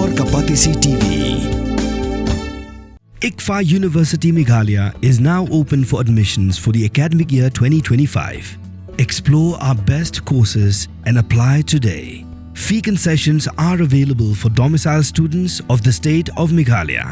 और Kapatisi TV. ICFA University Meghalaya is now open for admissions for the academic year 2025. Explore our best courses and apply today. Fee concessions are available for domiciled students of the state of Meghalaya.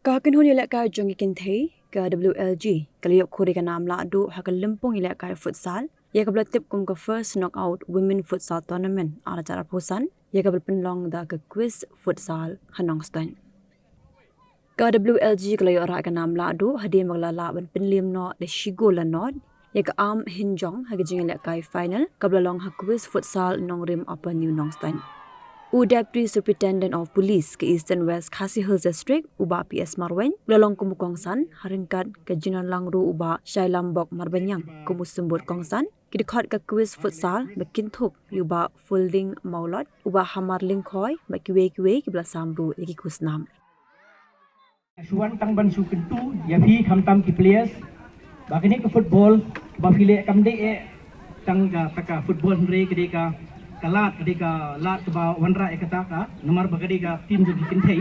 Kakin hun ilakai jongi kinthei ka WLG kaliyok khuri ka naam Lahduh hakal limpong ilakai futsal ya kabla tip kum ka first knockout women futsal tournament ara cara pusan ya kabla penlong da ka quiz futsal Hanongstan. Ka WLG kaliyok ra ka naam Lahduh hadi maglala ban penlim no de shigola nod ya ka am hinjong hagijing ilakai final kabla long ha quiz futsal nongrim upper new Nongstan. Deputy Superintendent of Police ke Eastern West Khasi Hills District uba PS Marwen lalong kumukongsan haringkat ke Jinan Langru uba Shailambok Marbanyang kumusembut kongsan kidikhat ke quiz futsal bekinthuk uba folding maulot uba hamar lingkhoi bakiwe kibla samru yaki kusnam Suwan tang ban sukentu ya fi khamtam ki players bakini ke football ba file kamde e tang ka football hre ke ka kalat ketika lat ba wanra ekata ka nomor bagadi ka team jo bikin thai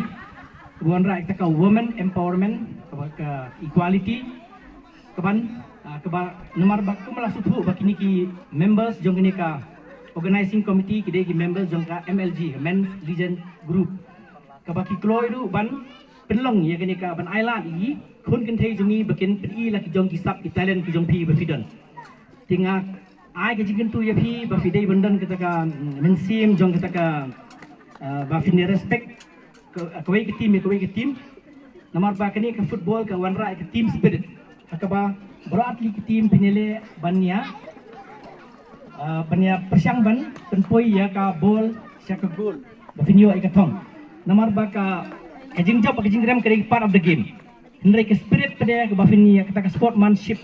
wanra ekata ka women empowerment ka equality kaban ka nomor bak kumala suthu bakini ki members jong ni ka organizing committee kide ki members jong ka MLG men legend group ka baki kloiru ban penlong ye kini ka ban island i khun kin thai jongi bakin pi la ki jong ki sap ki talent ki jong pi bafidon tinga ai ke jikin tu ya phi ba fidei bandan kita ka mensim jong kita ka ba fini respect kawai ke team nomor ba kini ka football ka wanra ke team spirit ka ba beratli ke team pinile banya persiang ban tenpoi ya ka ball sya ka goal ba finio ai ka thong nomor ba ka jingjap ka jingram kare part of the game hendrai ke spirit pada ka ba fini kita ka sportsmanship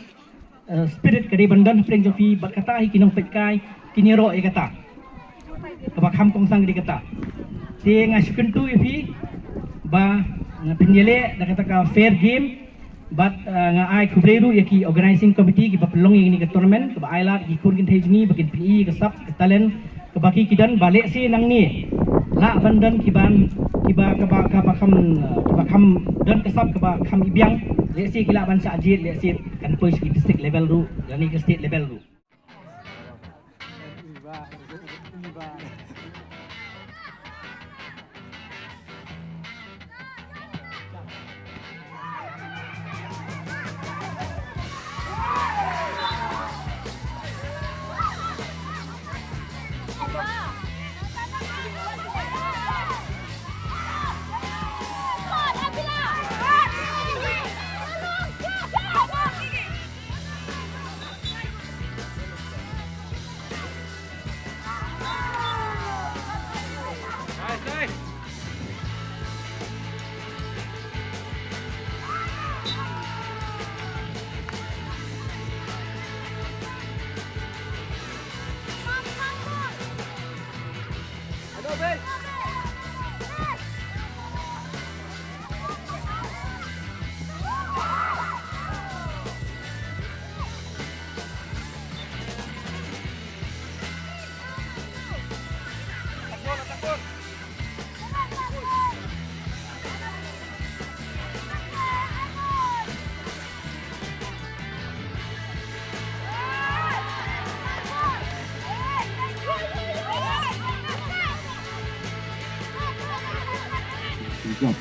spirit kari bandan pring jofi berkata hi kinong pekai kiniro e kata kabak ham kong sang di kata te ngashken tu ifi ba pinjele da kata ka fair game but nga ai kubreru yaki organizing committee ki bapelong ini ke tournament ka aila ki kur kin thejni bakin pi ka sap ka talent ka baki kidan balik si nang ni la bandan kiban kiba ka kham dan kasap ka kham ibyang lesi kila ban sa ajit lesi kan push ki district level ru yani ke state level ru Job.